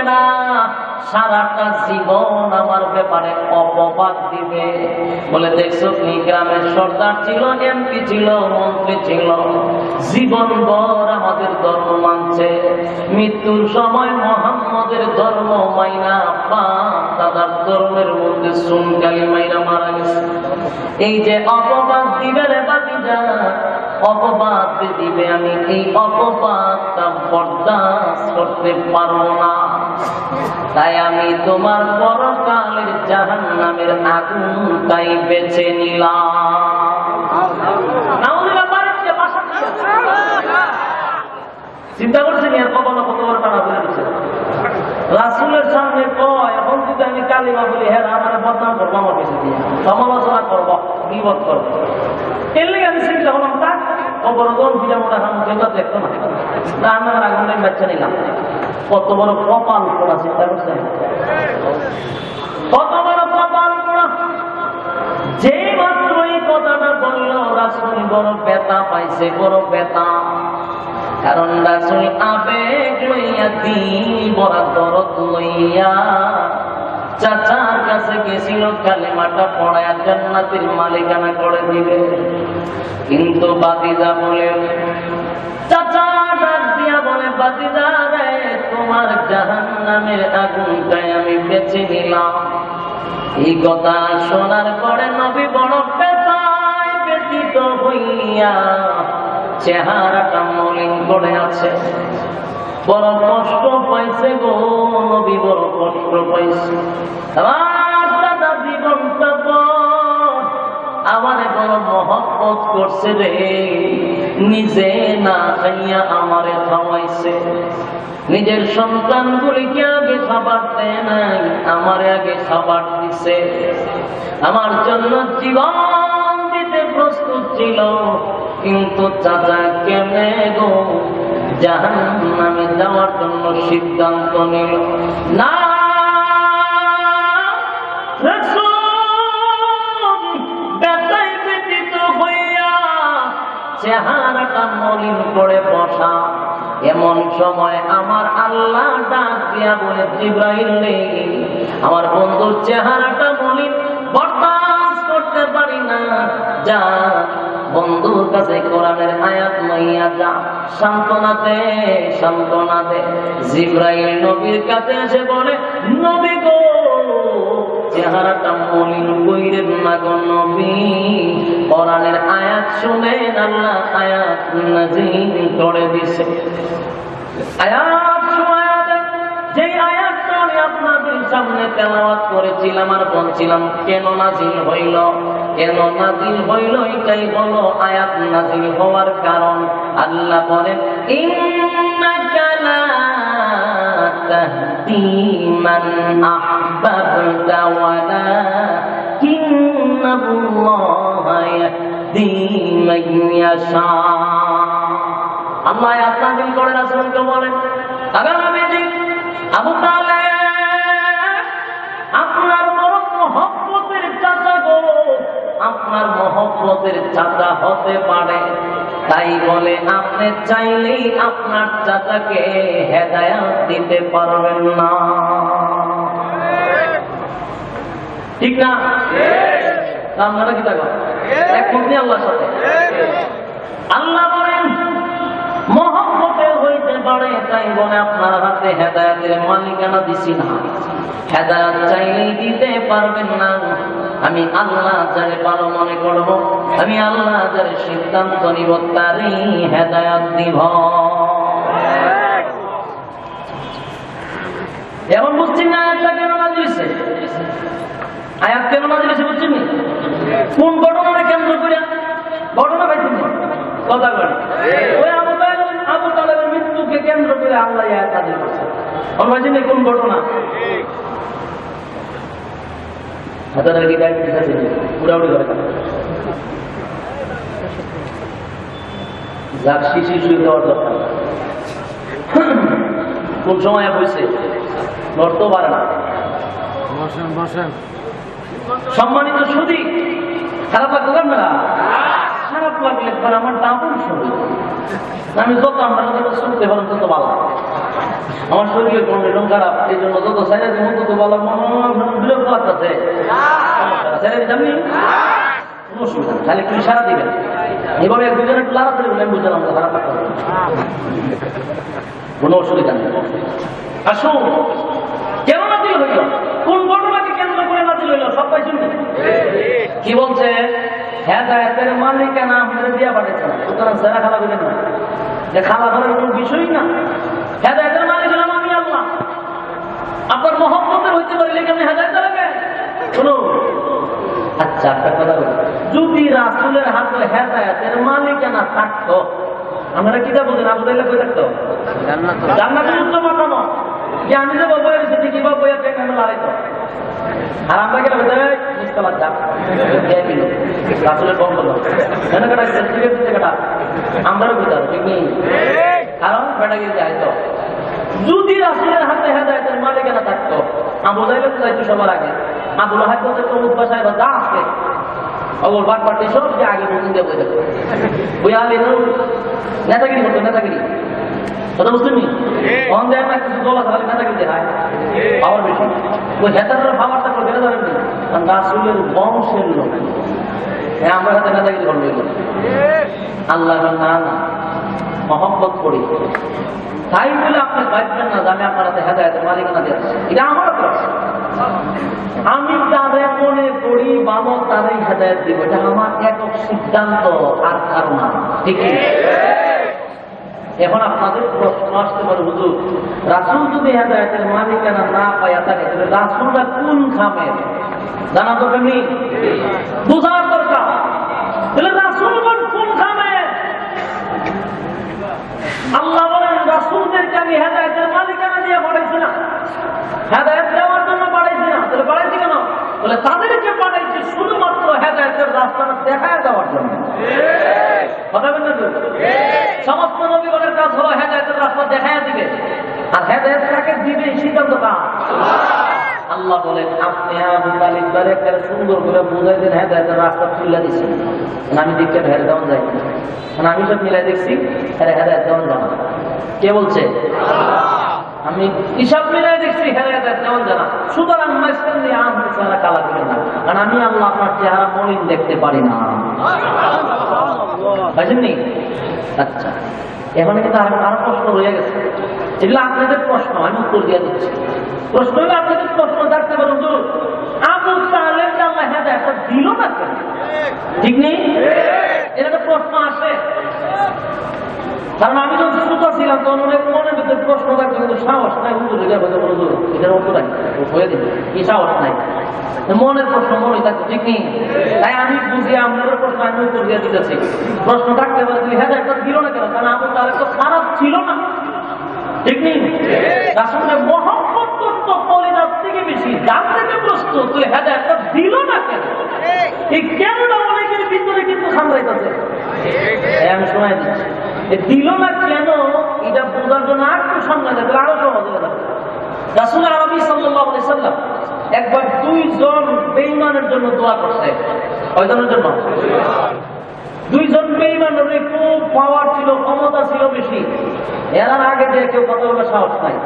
না, সারাটা জীবন আমার ব্যাপারে অপবাদ দিবে। বলে দেখছো কি, গ্রামের সর্দার ছিল, এমপি ছিল, মন্ত্রী ছিল, জীবনভর আমাদের ধর্ম মানছে, মৃত্যুর সময় মোহাম্মদের ধর্ম মাইনা দাদার ধর্মের মধ্যে সুনকালি মাইরা মারা গেছে। এই যে অপবাদ দিবে রে বাতিজা, অপবাদ দিবে, আমি এই অপবাদটা বরদাস্ত করতে পারবো না। তাই আমি তোমার পরকালের জাহান্নামের আগুনটাই বেছে নিলাম। চিন্তা করছেন এর কখনো কত বড় টানা ফেলে দিচ্ছে। রাসূলের সামনে কয়, এখন যদি আমি কালিমা বলি, হ্যাঁ আমার বদনাম করবো, আমার পেছনে দিয়ে সমালোচনা করবো, বিপদ করবো। এর লেগে আমি চিন্তা করলাম, তার অবরোধন ভিজা মোটা খান কেউ দেখতো না, আমি আমার আগুন বাচ্চা নিলাম। কত বড় কপাল পড়া, চিন্তা করছেন কত বড় কপাল পড়া। যে মাত্র এই কথাটা বললো, রাসূল বড় ব্যথা পাইছে, বড় ব্যথা। কারণ রাসূল আবেগ লইয়া, দিল বড় দরদ লইয়া চাচার কাছে গেছিল কালেমাটা পড়ায় জান্নাতের মালিকানা করে দিবে। কিন্তু বাতিজা বলে, চাচা ডাক দিয়া বলে, বাতিজা রে, তোমার জাহান্নামের আগুনটাই আমি বেছে নিলাম। এই কথা শোনার পরে নবী বড় ব্যথায় ব্যথিত হইয়া চেহারাটা মলিন করে আছে, বড় কষ্ট পাইছে গো নবী, বড় কষ্ট পাইছে। আমার দাদা জীবনটা আমারে বড় মহব্বত করছে রে, নিজে না খাইয়া আমারে খাওয়াইছে। নিজের সন্তানগুলিকে আগে খাবার দেয় নাই, আমারে আগে খাবার দিছে। আমার জন্য জীবন দিতে প্রস্তুত ছিল, কিন্তু চাচা কেমনে গো জাহান্নামে যাওয়ার জন্য সিদ্ধান্ত নিল না। ব্যথায় ব্যথিত হইয়া চেহারাটা মলিন করে বসা। এমন সময় আমার আল্লাহ ডাক দিয়া বলে, জিবরাইল রে, আমার বন্ধুর চেহারাটা মলিন, বরদাস্ত করতে পারি না, যা বন্ধুর কাছে কোরআনের আয়াত লইয়া যা, সান্ত্বনা দে, সান্ত্বনা দে। জিবরাইল নবীর কাছে এসে বলে, নবী গো, চেহারাটা মলিন কইরেন না গো নবী, কোরআনের আয়াত শুনেন, আল্লাহ আয়াত নাযিল করে দিছে। আয়াত শোনায়া দেন, যে আয়াতটা আমি আপনাদের সামনে তেলাওয়াত করেছিলাম আর বলছিলাম কেন নাযিল হইল, কেন নাযিল হইল, এটাই হলো আয়াত নাযিল হওয়ার কারণ। আল্লাহ বলেন, ইন্নাকা লা তাহদি মান আহবাবতা ওয়ালাকিন্নাল্লাহা ইয়াহদি মান ইয়াশা। আল্লাহ আয়াত নাযিল করে রাসূলকে বলেন, আগামী আবু তালেব আপনার বড় মহব্বতের চাচা গো, আপনার মহব্বতের চাচা হতে পারে, তাই বলে আপনি চাইলেই আপনার চাচাকে হেদায়েত দিতে পারবেন না, ঠিক না? আপনারা কি থাকবেন একমত নেই আল্লাহর সাথে? আল্লাহ বলেন মহব্বতের হইতে পারে, তাই বলে আপনার হাতে হেদায়েতের মালিকানা দিছি না, হেদায়েত চাইলেই দিতে পারবেন না। আমি আল্লাহ যারে ভালো মনে করব, আমি আল্লাহ যারে সিদ্ধান্ত নিব, তারই হেদায়েত দিব। এখন বুঝছি না আয়াতটা কেন নাযিল হইছে, আয়াত কেন নাযিল হইছে বুঝছেন? কোন ঘটনাকে কেন্দ্র করে ঘটনা পাইছেন কথা বলেন? ওই আবু তালেবের মৃত্যুকে কেন্দ্র করে আল্লাহ আয়াত নাযিল করেছে। বুঝছেন কোন ঘটনা? কোন সময় বসে লড়তে পারে না। সম্মানিত সুধী, খারাপ লাগতে পারবে না? খারাপ লাগলে আমার দাম শুনি, আমি যত আমরা শুনতে পারেন তত ভালো। আমার শরীরের কন্ডিশন খারাপ, এই জন্য যত ছেড়ে দিব তত ভালো বিরক্ত লাগতেছে। ছেড়ে দিতাম নি, কোনো অসুবিধা নেই, তাহলে তুমি সারা দিবেন। এভাবে এক দুজনে একটু লাড়াতাড়ি বলে আমি বুঝলাম খারাপ লাগতে কোনো অসুবিধা নেই। আসুন, কেন নাজিল হইল, কোন ঘটনাকে কেন্দ্র করে নাজিল হইল সব পাই শুনবেন। কি বলছে? হেদায়েতের মালিকানা আপনারা দিয়া পাঠাচ্ছেন, সুতরাং সেরা খালা বলেন না, যে খালা করার কোনো বিষয়ই না। হেদায়েতের মালিক হলাম আমি আল্লাহ। আপনার মহব্বতের হইতে পারলে কেমন হেদায়েত লাগবে? শুনো, আচ্ছা একটা কথা বলি, যদি রাসূলের হাতে হেদায়েতের মালিকানা থাকতো, আমরা কিটা বলেন আবু তাইলে কই থাকতো? জান্নাতের উচ্চ মাকাম। যে আমি যে বাবা এসে ঠিকই বাবা এসে কেন লড়াইতো, আর আমরা গেলে বলতে নিষ্কালার যা রাসূলের বন্ধ কেন কাটা দিতে কাটা আমরাও বুঝাবো ঠিক নেই, কারণ বেটা গিয়ে যাইতো। যদি রাসূলের হাতে হেদায়েতের মালিকানা থাকতো, আবু তাইলে তো যাইতো সবার আগে। আবু লাহাব বলতে প্রমুখ ভাষায় বা যা আছে ওর বাদ পার্টি সব যে আগে বুঝিয়ে দিয়ে বই দেখো বইয়ালে নেতাগিরি করতো, নেতাগিরি কথা বুঝতে নি অন দেয় না, কিছু দল আছে নেতাগিরি দেখায় পাওয়ার বেশি। ওই হেতার পাওয়ারটা করে বেড়ে যাবেন, কারণ রাসূলের বংশের লোক। হ্যাঁ, আমরা হাতে নেতাগিরি করবো এগুলো আল্লাহ না মহব্বত করি, তাই বলে আপনি ভাববেন না যে আমি আপনার হাতে হেদায়েতের মালিকানা দিয়েছি। এটা আমার হাতে আছে, আমি তাদের মনে করি বাবা তারাই হেদায়েত দিব, এটা আমার একক সিদ্ধান্ত, আর কারো না। ঠিক আছে? এখন আপনাদের প্রশ্ন আসতে পারে, হুজুর রাসূল যদি হেদায়েতের মালিকানা না পাইয়া থাকে তাহলে রাসূলরা কোন খামের জানা দরকার নেই, বোঝার দরকার। তাহলে রাসূলগণ কোন খামের? আল্লাহ বলেন রাসূলদেরকে আমি হেদায়েতের মালিকানা দিয়ে পাঠাইছি না, হেদায়েত দেওয়ার জন্য পাঠাইছি না। তাহলে পাঠাইছি কেন? বলে তাদেরকে পাঠাইছি শুধুমাত্র হেদায়েতের রাস্তাটা দেখায় দেওয়ার জন্য। কথা বলেন না? সমস্ত নবীগণের কাজ হলো হেদায়েতের রাস্তা দেখায় দিবে, আর হেদায়েত কাকে দিবে সিদ্ধান্ত কার? আল্লাহ বলেন আপনি আবু তালিবকে একটা সুন্দর করে বুঝাই দেন, হেদায়েতের রাস্তা খুলে দিচ্ছেন। আমি দেখতে হেদায়েত দেওয়া যায়, আমি সব মিলাই দেখছি হেদায়েত দেওয়া জানা। কে বলছে? আমি হিসাব মিলাই দেখছি হেদায়েত দেওয়া জানা। সুতরাং মাঝখান দিয়ে আমি চেহারা কালা দিবেন না, কারণ আমি আল্লাহ আপনার চেহারা মলিন দেখতে পারি না। বুঝলেননি? আচ্ছা, এখানে কিন্তু আরো প্রশ্ন রয়ে গেছে, যেগুলো আপনাদের প্রশ্ন, আমি উত্তর দিয়ে দিচ্ছি। প্রশ্ন হলে আপনাদের প্রশ্ন থাকতে পারেন, আবু তালেব আল্লাহ হেদায়েত দিল না কেন? ঠিক নেই? এটা প্রশ্ন আসে, কারণ আমি যখন ছোট ছিলাম তখন অনেক মনের ভিতরে প্রশ্ন থাকতো, কিন্তু সাহস নাই হুজুর এটার অর্থ নাই হয়ে দিন, কি সাহস নাই, মনের প্রশ্ন মনে থাকতো। ঠিক নেই? তাই আমি বুঝি আপনাদের প্রশ্ন আমি উত্তর দিয়ে দিতেছি। প্রশ্ন থাকতে পারে তুই হেদায়েত দিল না কেন? কারণ আবু তালেব তো খারাপ ছিল না। ঠিক নেই? রাসূলের মহব্বত করতো কলিজার থেকে বেশি, যার থেকে প্রশ্ন তুই হেদায়েত দিল না কেন? এই কেনটা অনেকের ভিতরে কিন্তু সামলাইতেছে। আমি শোনাই দিচ্ছি, দিল না কেন এটা বোঝার জন্য আর একটু সামনে যাবে, আরো সহজ হয়ে যাবে। রাসূল আরবি সাল্লাল্লাহু আলাইহি সাল্লাম একবার দুইজন বেঈমানের জন্য দোয়া করছে। কয়জনের জন্য? দুইজন বেঈমানের খুব পাওয়ার ছিল, ক্ষমতা ছিল বেশি, এর আগে যে কেউ কথা বলার সাহস নাই।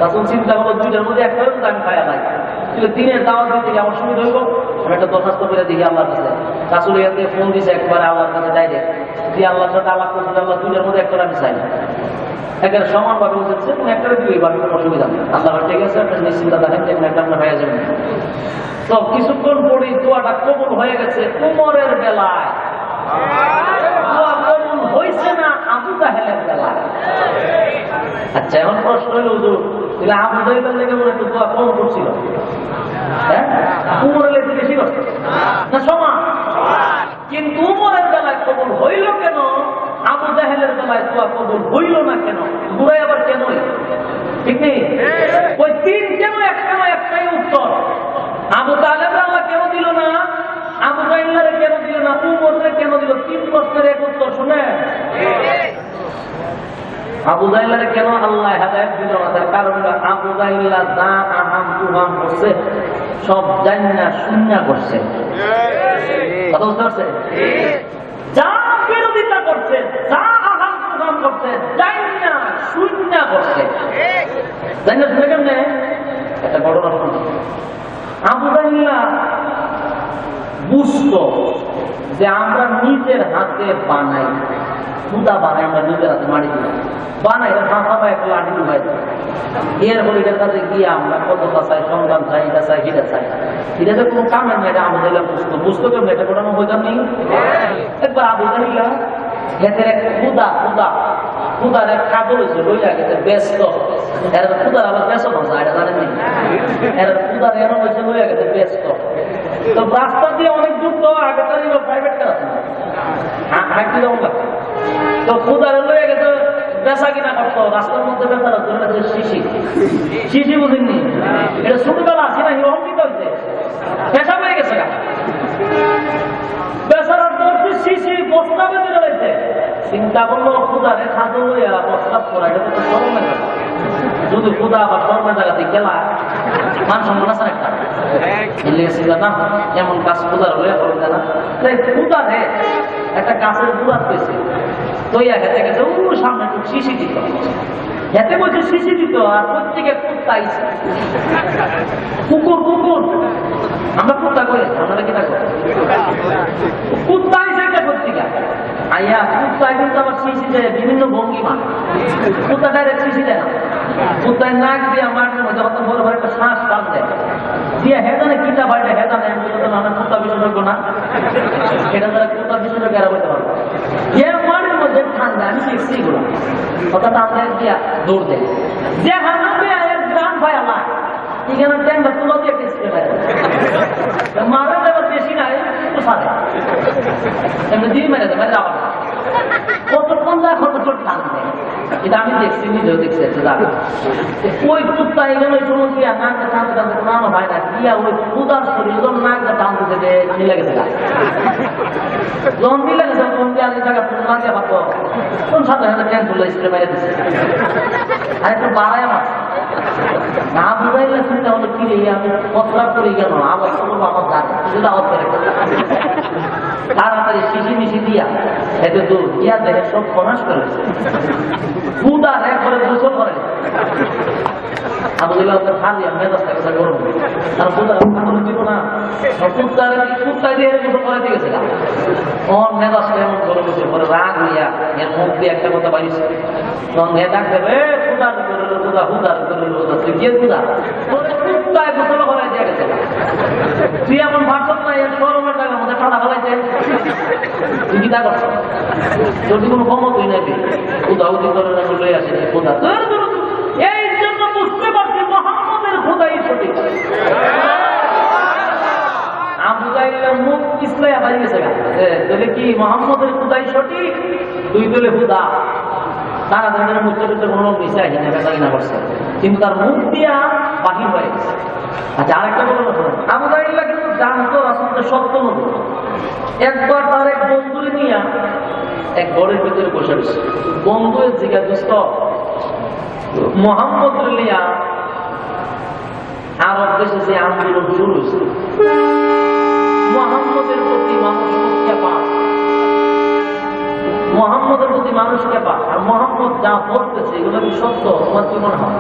রাসূল চিন্তা করলো দুইটার মধ্যে একটা হলে আমি খায়া নাই, কিন্তু দিনের দাওয়াত দিতে আমার সুবিধা হইব, আমি একটা দরখাস্ত করে দেখি আল্লাহর কাছে। রাসূল এতে ফোন দিছে একবারে আল্লাহর কাছে ডাইরেক্ট, যে আল্লাহর সাথে আলাপ করতে আল্লাহ দুইটার মধ্যে একটা আমি চাই, একের সমানভাবে বুঝেছে, কোন একটা দিবে এবার কোনো অসুবিধা নেই। আল্লাহ ঠিক আছে, আপনি নিশ্চিন্তা থাকেন, যেমন একটা আপনার হয়ে যাবেন। তো কিছুক্ষণ পরে দোয়াটা কবুল হয়ে গেছে। উমরের বেলায় দোয়া কবুল হয়েছে না আবু তাহেলের বেলায়? আচ্ছা, এখন প্রশ্ন হইল হুজুর তাহলে আবু তাহেলের লেগে মনে একটু দোয়া কম করছিল, হ্যাঁ উমরের লেগে বেশি করছে না সমান? কিন্তু উমরের বেলায় কবুল হইল কেন, আবু জাহেলের বেলায় দোয়া কবুল হইল না কেন? ঘুরাই আবার কেনই? ঠিক নেই? ওই তিন কেন একটাই উত্তর। আবু তালেব আল্লাহ কেন দিল না, আবু জাহেলের কেন দিল না, উমরে কেন দিল? তিন প্রশ্নের এক উত্তর শুনে। আবু জাহেলের কেন আল্লাহ হেদায়েত দিল না, তার কারণ আবু জাহেল যা আহাম তুহাম করছে সব জানি না শূন্য করছে। কথা বুঝতে পারছে? যা বিরোধিতা করছে, যা আহাম তুহাম করছে, জানি না শূন্য করছে। তাই না? শুনে কেমনে একটা ঘটনা শুনে আবু জাহিল্লা বুঝতো যে আমরা নিজের হাতে বানাই, খুদা বানাই, আমরা নিজের হাতে মাটি দিলাম বানাই, ফাঁকা বা একটা লাঠি ডুবাই এরপর এটার কাছে গিয়ে আমরা কতটা চাই, সন্তান চাই, এটা চাই, সেটা চাই, এটা তো কোনো কামের না। এটা আবু জাহিল্লা বুঝতো, বুঝতো কেমন এটা ঘটনা বোঝার নেই। একবার আবু জাহিল্লা হেতের এক খুদার এক কাজল হয়েছে লইয়া গেছে ব্যস্ত, এর খুদার আবার ব্যস্ত ভাষা এটা জানেন নি, এর খুদার এরম হয়েছে লইয়া গেছে ব্যস্ত। তো রাস্তা দিয়ে অনেক দূর, তো আগে তার প্রাইভেট কার আছে হাঁটি যাবো, তো খুদার লইয়া গেছে বেচা কিনা করতো রাস্তার মধ্যে, বেচার শিশি বুঝেননি, এটা ছোটবেলা আসি না হিরোহিত হয়েছে, পেশা হয়ে গেছে গা বেচার শিশি বস্তা বেঁধে রয়েছে। চিন্তা করলো খুদারে খাদ্য লইয়া প্রস্তাব করা, এটা তো শরমের কথা। যদি খুদা আবার শরমের জায়গাতে গেলা মান সম্মান আছে একটা না, এমন কাজ খুদার লইয়া করে না। খুদারে একটা গাছের গুড়াত পেয়েছে তৈয়া হেঁটে গেছে, ও সামনে একটু শিশি দিত, হেঁটে বলছে শিশি দিত, আর প্রত্যেকে কুত্তা আইছে, কুকুর আমরা কুত্তা করে, আপনারা কি থাকবো কুত্তা আইছে একটা পত্রিকা আইয়া, কুত্তায় কিন্তু আবার শিশি দেয় বিভিন্ন ভঙ্গিমা, কুত্তা ডাইরেক্ট শিশি দেয় না, কুত্তায় নাক দিয়ে মাঠের মধ্যে অত বড় বড় একটা শ্বাস টান দেয় দিয়ে হেদানে কিতা বাইরে হেদানে, আমরা কুত্তা বিশেষজ্ঞ না, এটা দ্বারা কুত্তা বিশেষজ্ঞ এরা বলতে পারবো। মাঠের মধ্যে ঠান্ডা, আমি দেখছি এগুলো অর্থাৎ আমরা দিয়া দৌড় দেয় যে হাতে গ্রাম ভাই আমার এখানে ট্যান্ডা তুলো দিয়ে মারা যাবার বেশি নাই, সারে এমনি দিয়ে মেরে দেয়, মেরে যাবার কতক্ষণ যায় কতক্ষণ টান দেয়, এটা আমি দেখছি, নিজেও দেখছি। ওই কুত্তা এখানে ওই সময় গিয়া নাকটা টানতে টানতে কোনো আমার ভাই না গিয়া ওই কুদার শরীর যখন নাকটা টানতে দেবে মিলে গেছে গা, যখন মিলে গেছে তখন গিয়ে আগে জায়গা না দিয়ে পারতো কোন সাথে সাথে ট্যান তুলে স্প্রে মেরে দিচ্ছে, আর একটু বাড়ায় আমার না বুঝাইলে চিন্তা হলো কি রে আমি প্রস্রাব করে গেল আবার করবো আমার জানে সেটা আওয়াজ করে তাড়াতাড়ি শিশি মিশি দিয়া এতে তো ইয়া দেখে সব ফনাস করেছে, খুদা এক করে গোসল করে আবুদুল্লাহ খালি মেজাজটা কথা গরম আর খুদা দিব না, কুত্তায় দিয়ে গোসল করে দিয়েছে ওর মেজাজটা এমন গরম হয়েছে, পরে রাগ হইয়া এর মুখ দিয়ে একটা কথা বাড়িছে, তখন এ ডাক দেবে খুদা খুদা হুদা তুই কে খুদা কুত্তায় গোসল করে দিয়ে গেছে, তুই এমন ভাবছ না এর শরমের জায়গার মধ্যে ঠান্ডা ফেলাইছে, তুই কি তা করছ যদি কোনো ক্ষমত হই নাকি খুদা হুদি করে লয়ে আসে খুদা, এই জন্য বুঝতে পারছি মোহাম্মদের খুদাই সঠিক। আবু জাহিলের মুখ ইসলাইয়া বাড়ি গেছে তাহলে কি মোহাম্মদের খুদাই সঠিক, দুই দলে হুদা তারা তাদের মুখে কোনো মিশাই না বেচা কিনা করছে, কিন্তু তার মুখ দিয়া বাহির হয়ে গেছে। আচ্ছা আরেকটা কথা শোনেন, আবু জাহিল্লাহ কিন্তু জানতো রাসূলের সত্য নবী। একবার তার এক বন্ধুরে নিয়ে এক ঘরের ভিতরে বসে রয়েছে, বন্ধু জিজ্ঞাসা দোস্ত মোহাম্মদ লিয়া আরব দেশে যে আন্দোলন শুরু হয়েছে মোহাম্মদের প্রতি মানুষ কেপা, মোহাম্মদের প্রতি মানুষ কেপা, আর মোহাম্মদ যা বলতেছে এগুলো কি সত্য, তোমার কি মনে হয়?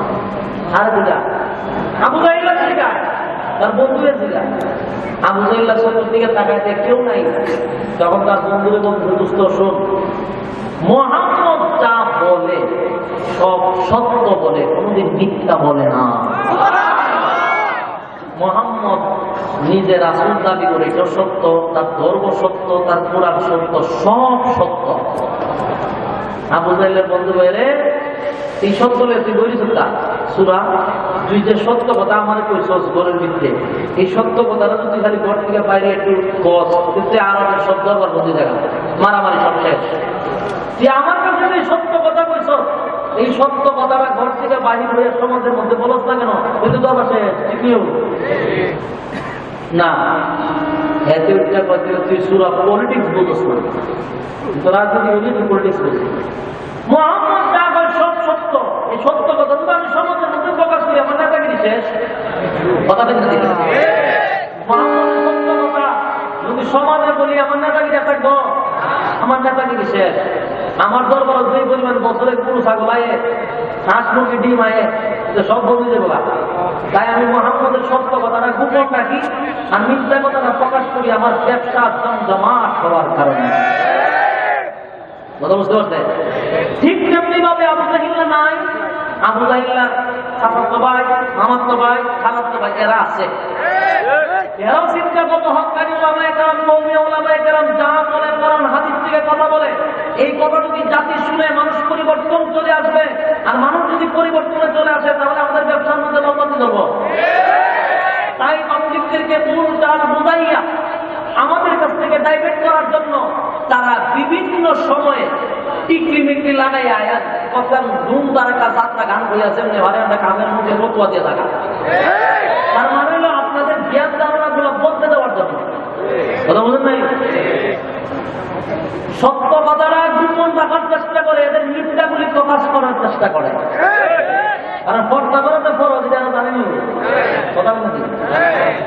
আর বুঝা আবু জাহিল্লাহ জিজ্ঞাসা, তার বন্ধুদের জিজ্ঞাসা, আবু জাহিল্লাহ সত্যের দিকে তাকাইতে কেউ নাই, তখন তার বন্ধুদের বন্ধু দোস্ত শোন, মোহাম্মদ যা বলে সব সত্য বলে, কোনদিন মিথ্যা বলে না। মোহাম্মদ নিজের রাসূল দাবি করে, এটা সত্য, তার ধর্ম সত্য, তার কোরআন সত্য, সব সত্য। আবু জাহেলের বন্ধু বলে এই সত্য তুই বলিস তা সূরা, তুই যে সত্য কথা আমার কইছস ঘরের ভিতরে, এই সত্য কথাটা যদি খালি ঘর থেকে বাইরে একটু বস, কিন্তু আরবের সব দরবার বন্ধু জায়গা মারামারি সব শেষ। তুই আমার কাছে এই সত্য কথা কইছস, এই সত্য কথাটা ঘর থেকে বাহির হয়ে সমাজের মধ্যে বলস না কেন, কিন্তু দরবার শেষ না। এতে উঠটা কথা তুই সূরা পলিটিক্স বলছ না, তো রাজনীতি বলি তুই পলিটিক্স বলছিস। মোহাম্মদ যা বলে সব সত্য, এই সত্য কথা যদি আমি সমাজের মধ্যে প্রকাশ করি আমার নেতাগিরি শেষ। কথা দেখতে দেখি মোহাম্মদের সত্য কথা যদি সমাজে বলি আমার নেতাগিরি থাকবো, আমার নেতাগিরি শেষ। আমার দরবার দুই পরিমাণ বছরে পুরো ছাগল আয়ে, হাঁস মুরগি ডিম আয়ে, সব বলি দেবো। তাই আমি মুহাম্মদের সত্য কথাটা গোপন রাখি আর মিথ্যা কথাটা প্রকাশ করি আমার ব্যবসা জমজমাট হওয়ার কারণে। কথা বুঝতে পারছেন? ঠিক তেমনি ভাবে আবু জাহিল্লা নাই, আবু জাহিল্লা চাচাতো ভাই, মামাতো ভাই, খালাতো ভাই এরা আছে। এরাও চিন্তা করতো হক্কানি ওলামায়ে কেরাম, কওমি ওলামায়ে কেরাম যা বলে কোরআন হাদিস থেকে কথা বলে, এই কথা যদি জাতি শুনে মানুষ পরিবর্তন চলে আসবে। আর মানুষ যদি পরিবর্তনে চলে আসে তাহলে আমাদের ব্যবসার মধ্যে উন্নতি করবো। তাই পাবলিকদেরকে মূল চাল বুঝাইয়া আমাদের কাছ থেকে ডাইভার্ট করার জন্য তারা বিভিন্ন সময়ে টিকলি মিকলি লাগাই আয়াত কখন ধুম তারাকা যাত্রা গান করিয়াছেন এবারে আমরা কামের মুখে বতুয়া দিয়ে থাকা। তার মানে হলো আপনাদের জ্ঞান ধারণা গুলো বলতে দেওয়ার জন্য। কথা বলেন নাই? সত্য কথাটা গোপন রাখার চেষ্টা করে, এদের মিথ্যাগুলি প্রকাশ করার চেষ্টা করে। কারণ পর্দা করা তো ফরজ, এটা জানেনি কথা বলছি।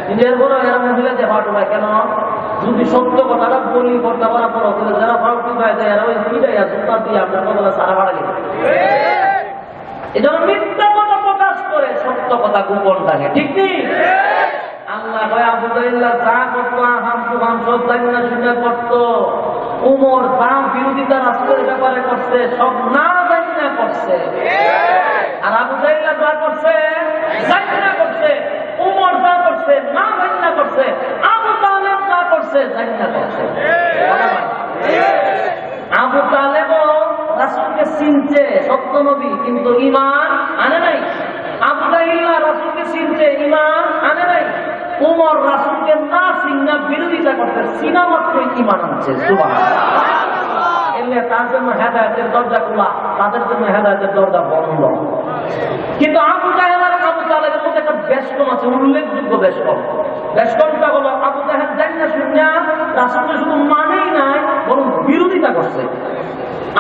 কিন্তু এরপরে এরা মহিলা যে ফাটু ভাই কেন যদি সত্য কথাটা বলি পর্দা করা ফরজ, যারা ফাউটি পায় যায় এরা ওই দুইটাই জুতা দিয়ে আপনার কথা সারা ভাড়া গেছে। এই জন্য মিথ্যা কথা প্রকাশ করে, সত্য কথা গোপন থাকে। ঠিক নেই? আল্লাহ ভাই আবু জাহিল্লাহ যা করতো আহাম তুহাম সব জানি শুনে করতো। উমর যা বিরোধিতা রাষ্ট্রের ব্যাপারে করছে সব না জানি না করছে। আর আবু জাহিল্লাহ যা করছে জানি না করছে, উমর যা করছে না জানি না করছে, আবু তালেব যা করছে জানি না করছে। আবু তালেবও রাসূলকে চিনছে সত্য নবী, কিন্তু ঈমান আনে নাই। আবু জাহিল্লাহ রাসূলকে চিনছে, ঈমান আনে নাই। উমর রাসূলকে না চিনা বিরোধিতা করতে, চিনা মাত্রই ঈমান আনছে। সুবহানাল্লাহ। এলে তার জন্য হেদায়েতের দরজা খোলা, তাদের জন্য হেদায়েতের দরজা বন্ধ। কিন্তু আবু জাহেল আর আবু তালেবের মধ্যে একটা বেশকম আছে, উল্লেখযোগ্য বেশকম। বেশকমটা হলো আবু জাহেল জানি না শুনিয়া রাসূলকে শুধু মানেই নাই, বরং বিরোধিতা করছে।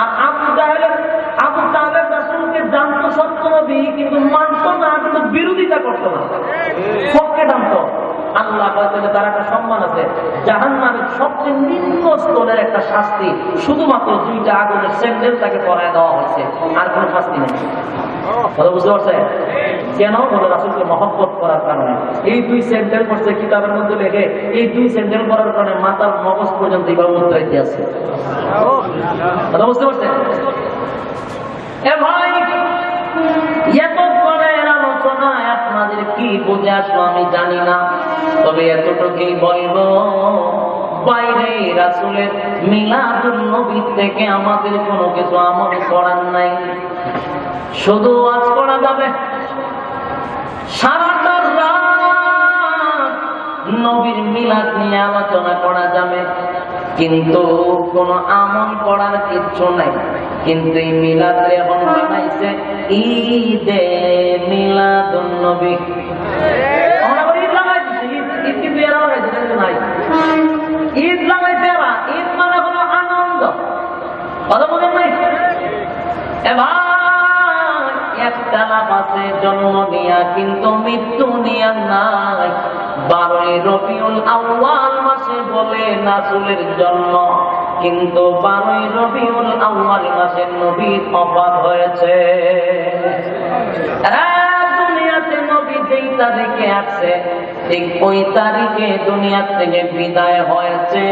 আর আবু তালেব রাসূলকে জানতো সত্য নবী, কিন্তু মানতো না, কিন্তু বিরোধিতা করতো না, সবকে জানতো। আল্লাহ বলেন তার একটা সম্মান আছে। জাহান্নামের সবচেয়ে নিম্ন স্তরের একটা শাস্তি শুধুমাত্র দুইটা আগুনের স্যান্ডেল তাকে পরায় দেওয়া হয়েছে, আর কোনো শাস্তি নেই। কথা বুঝতে পারছেন? কেন? বলে রাসূলকে মহব্বত করার কারণে। এই দুই স্যান্ডেল করছে কিতাবের মধ্যে লেখে, এই দুই স্যান্ডেল করার কারণে মাথার মগজ পর্যন্ত এইভাবে উত্তরাইতে আছে। কথা বুঝতে পারছেন? এ ভাই, এতক্ষণের আলোচনায় আপনাদের কি বুঝে আসলো আমি জানি না, তবে এতটুকুই বলবো, বাইরে রাসূলের মিলাদুন নবী থেকে আমাদের কোনো কিছু আমল করার নাই। শুধু ওয়াজ করা যাবে, সারাটা রাত নবীর মিলাদ নিয়ে আলোচনা করা যাবে, কিন্তু কোনো আমল করার কিচ্ছু নাই। কিন্তু এই মিলাদ এখন বানাইছে ঈদে মিলাদুন নবী। ঈদ লাগাইছে, ঈদ মানে হলো আনন্দ। কথা বলেন নাই? এবার একটা লাভ আছে জন্ম নিয়া, কিন্তু মৃত্যু নিয়া নাই। 12 রবিউল আউয়াল মাসে বলে রাসূলের জন্ম, কিন্তু 12 রবিউল আউয়াল মাসে নবীর ওফাত হয়েছে। দুনিয়াতে নবী যেই তারিখে আছে ঠিক ওই তারিখে দুনিয়া থেকে বিদায় হয়েছে।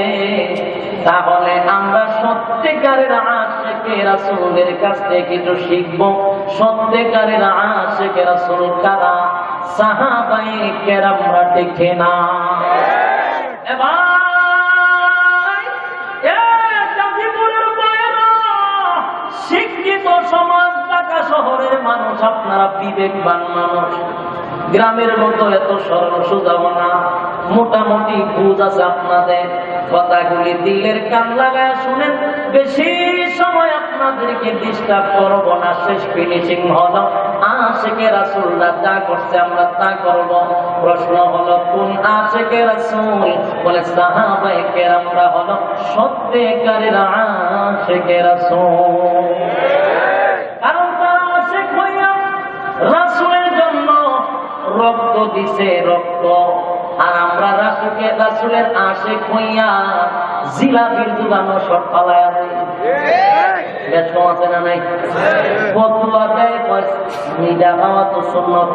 তাহলে আমরা সত্যিকারের আশিকে রাসূলের কাছ থেকে কিছু শিখবো। সত্যিকারের আশিকে রাসূল কারা? সাহাবায়ে কেরামরা, ঠিক না? শিক্ষিত সমাজ, ঢাকা শহরের মানুষ, আপনারা বিবেকবান মানুষ, গ্রামের মতো এত সরল সোজাও না, মোটামুটি বুঝ আছে আপনাদের। কথাগুলি দিলের কান লাগায় শুনেন, বেশি সময় আপনাদেরকে ডিস্টার্ব করব না। শেষ ফিনিশিং হলো আশিকে রাসূলরা যা করছে আমরা তা করব। প্রশ্ন হলো কোন আশিকে রাসূল? বলে সাহাবায়ে কেরামরা হলো সত্যিকারের আশিকে রাসূল। কারণ তারা আশিক হইয়া রাসূলের জন্য রক্ত দিছে, রক্ত। আর আমরা রাসূলের আশিক হইয়া জিলাপির দোকানও সব পালায়া দিই। বেশম আছে না নাই? ফতোয়া দেয় মিঠা খাওয়া তো সুন্নত।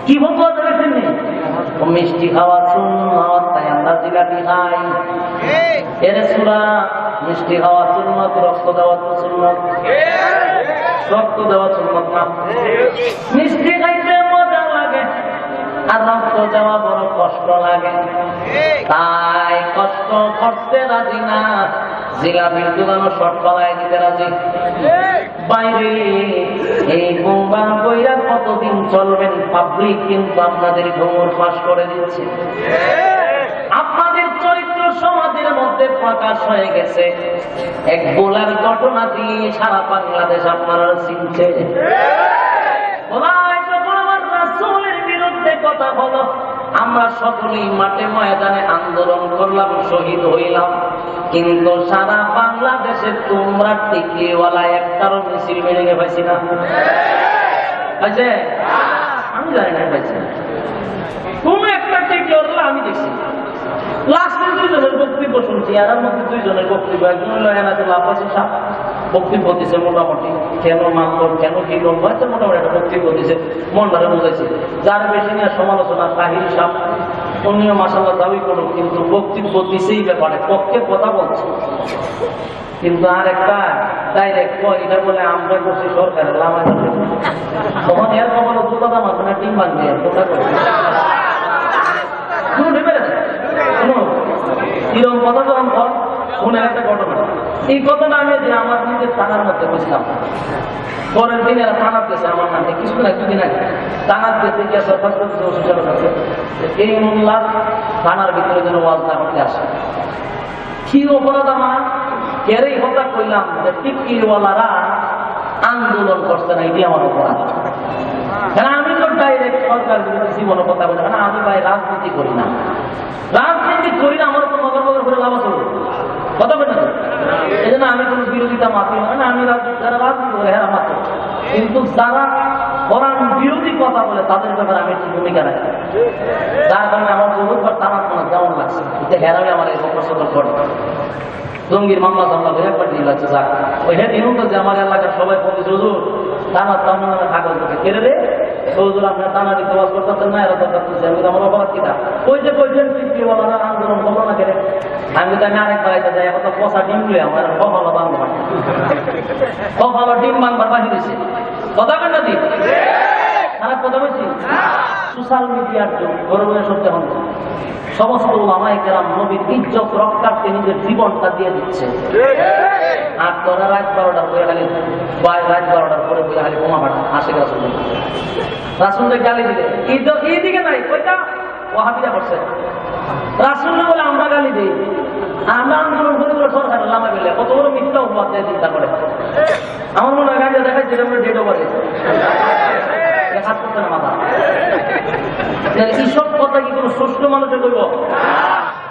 কি ফতোয়া দেবেন? মিষ্টি খাওয়া সুন্নত, তাই আমরা জিলাপি খাই। এর সূরা মিষ্টি খাওয়া সুন্নত, রক্ত দেওয়া তো সুন্নত। রক্ত দেওয়া সুন্নত না। মিষ্টি খাইতে মজা লাগে আর রক্ত দেওয়া বড় কষ্ট লাগে, তাই কষ্ট করতে রাজি না, জিলাপির দোকানও শর্ট করাই দিতে রাজি। বাইরে এই বোমা বইরা কতদিন চলবেন? পাবলিক কিন্তু আপনাদের ঘুমুর ফাঁস করে দিচ্ছে। আপনাদের চরিত্র সমাজের মধ্যে প্রকাশ হয়ে গেছে। এক বোলার ঘটনা দিয়ে সারা বাংলাদেশ আপনারা চিনছে। রাসূলের বিরুদ্ধে কথা হলো, আমরা সকলেই মাঠে ময়দানে আন্দোলন করলাম, শহীদ হইলাম, কিন্তু সারা বাংলাদেশে তোমরা টিকিওয়ালা একটারও মিছিল মিলিয়ে পাইছি না। পাইছে? আমি জানি না পাইছি কোন একটা টিকিওয়ালা আমি দেখছি। লাস্টে 2 জনের বক্তব্য শুনছি, আর মধ্যে 2 জনের বক্তব্য। একজন হলো এনাদুল্লাহ আব্বাসী সাহেব, বক্তব্য দিছে মোটামুটি, কেন মানল কেন কি করবো হয়তো মোটামুটি একটা বক্তব্য দিছে, মনটারে বুঝাইছে। যার বেশি নিয়ে সমালোচনা তাহির সাহেব, উনিও মাশাআল্লাহ দাবি করুন, কিন্তু বক্তব্য দিছেই ব্যাপারে পক্ষে কথা বলছে। কিন্তু আর একটা ডাইরেক্ট এটা বলে আমরা করছি সরকারের লামা, তখন এর খবর দুটা দাম আছে না, টিম বাঁধবে কোথা করে কিরকম কথা যখন ফল শুনে একটা ঘটনা। এই ঘটনা আমি আমার নিজের থানার মধ্যে বুঝলাম। পরের দিন এরা থানার গেছে আমার নামে, কিছু না কিছুদিন আগে থানার গেছে গিয়ে দরখাস্ত করছে অফিসারের কাছে, এই মোল্লা থানার ভিতরে যেন ওয়াজ না করতে আসে। কি অপরাধ আমার? কেরেই হত্যা করলাম যে টিকিওয়ালারা আন্দোলন করছে না, এটি আমার অপরাধ। আমি তো ডাইরেক্ট সরকার বিরোধী জীবনে কথা বলি না, আমি ভাই রাজনীতি করি না, রাজনীতি করি না, আমার তো মগর মগর করে লাভ আছে কথা বলি না। এই জন্য আমি কোনো বিরোধিতা মাতি না, আমি যারা রাজনীতি করে হ্যাঁ মাত্র, কিন্তু যারা কোরআন বিরোধী কথা বলে তাদের ব্যাপারে আমি একটু ভূমিকা রাখি। যার কারণে আমার বহুবার টানা টানা কেমন লাগছে, এটা হেরাবে আমার এই পছন্দ করে। জঙ্গির মামলা টামলা হয়ে একবার দিয়ে লাগছে, যাক ওই হ্যাঁ দিন তো যে আমার এলাকার সবাই বলছে হুজুর টানা টানা কাগজ থেকে কেড়ে রে হুজুর আপনার টানা দিতে বাস করতেছেন না, এরা তো করতেছে। আমি আমার অপরাধ কিনা ওই যে কইছেন টিকিওয়ালারা আন্দোলন করলো না কেড়ে, আমি তো আমি আরেক বাড়াইতে যাই, এখন তো পচা ডিম লুয়ে আমার কপালো বাংলা কপালো ডিম বাংবার বাহির হয়েছে। কথা কেন না দিন খারাপ কথা বলছি। সোশ্যাল মিডিয়ার যুগ, গর্বের সত্যি হন সমস্ত ওলামায়ে কেরাম নবীর ইজ্জত রক্ষার্থে নিজের জীবনটা দিয়ে দিচ্ছে। আর তোরা রাত 12টার পরে খালি রাত 12টার পরে বলে খালি বোমা ফাটা আসে রাসূল, রাসূলকে গালি দিলে এইদিকে নাই ওইটা ওয়াহাবিরা করছে। রাসূল বলে আমরা গালি দিই, আমরা আন্দোলন করে সরকার লামা গেলে কত বড় মিথ্যা উপহার দেয় চিন্তা করে। আমার মনে হয় গাড়ি দেখাচ্ছি ডেট ওভার হাত করতে না মাথা। এইসব কথা কি কোনো সুষ্ঠু মানুষে করবো?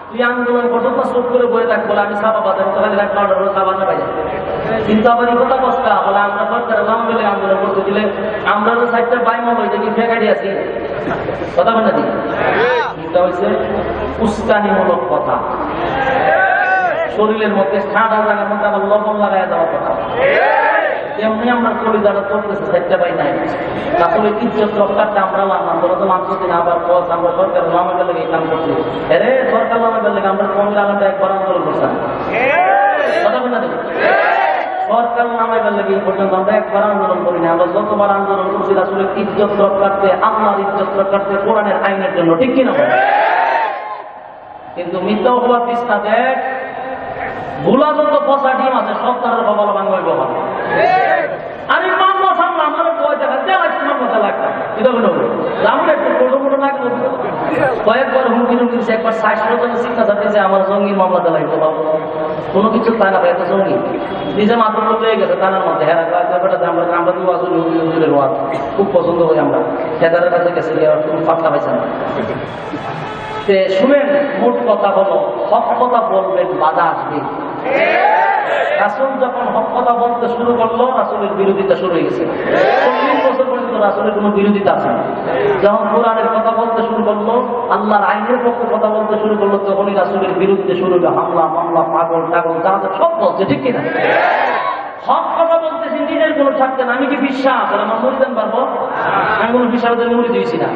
তুই আন্দোলন করছো না চোখ করে বয়ে থাক বলে আমি সাবা বাজার তো খালি রাখতে অর্ডার সাবা না পাই, কিন্তু আবার এই কথা কষ্টা বলে আমরা সরকারের লাম গেলে আন্দোলন করতে দিলে আমরা তো সাইডটা বাইমা হয়েছে কি ফেকাটি আছি কথা বলে দিই। এটা হচ্ছে উস্কানিমূলক কথা, শরীরের মধ্যে ঠান্ডা লাগার মধ্যে আবার লবণ লাগাই দেওয়ার কথা। এমনি আমরা কলিজাটা চলতেছে চারটা পাই নাই, আসলে ইজ্জত রক্ষারটা আমরা লাগাম, তোরা তো মানছি না। আবার পথ আমরা সরকার লামাকে লেগে কাম করছি, আরে সরকার লামাকে লেগে আমরা কম লাগাতে একবার আন্দোলন করতাম কথা বলে না। সরকার নামাইবার লেগে এই পর্যন্ত আমরা একবার আন্দোলন করি না, আমরা যতবার আন্দোলন করছি আসলে ইজ্জত রক্ষার্থে, আল্লাহর ইজ্জত রক্ষার্থে, কোরআনের আইনের জন্য, ঠিক কিনা? কিন্তু মিথ্যা অপবাদ দিস না। দেখ ভুলা যত পচা ডিম আছে সব তার বাবা বাংলায় বাবা আরে মামলা সামলা আমার পয়সা লাগছে মামলা লাগতাম এটা হলো আমরা একটু ছোটো মোটো না কয়েকবার হুমকি হুমকি একবার 60 জন শিক্ষা দিয়েছে আমার জঙ্গির মামলাতে লাগতো বাবু কোনো কিছু তাই না, এত জঙ্গি নিজে মাত্র হয়ে গেছে থানার মধ্যে। হ্যাঁ ব্যাপারটাতে আমরা আমরা তো আসলে হুজুরের ওয়াজ খুব পছন্দ করি, আমরা খেতারের কাছে গেছে খুব পাতলা পাইছে না। শুনেন, মোট কথা হলো হক কথা বলবেন, বাধা আসবে। রাসূল যখন হক কথা বলতে শুরু করলো রাসূলের বিরোধিতা শুরু হয়ে গেছে। 40 বছর পর্যন্ত রাসূলের কোনো বিরোধিতা আছে না। যখন কোরআনের কথা বলতে শুরু করলো, আল্লাহর আইনের পক্ষে কথা বলতে শুরু করলো, তখনই রাসূলের বিরুদ্ধে শুরু হবে হামলা মামলা, পাগল টাগল যা সব বলছে, ঠিক কিনা? হক কথা বলতেছি, নিজের কোনো থাকতে না। আমি কি বিশ্বাস আমার মুড়ি দেন পারবো? আমি কোনো বিশ্বাসের মুড়ি দিয়েছি না,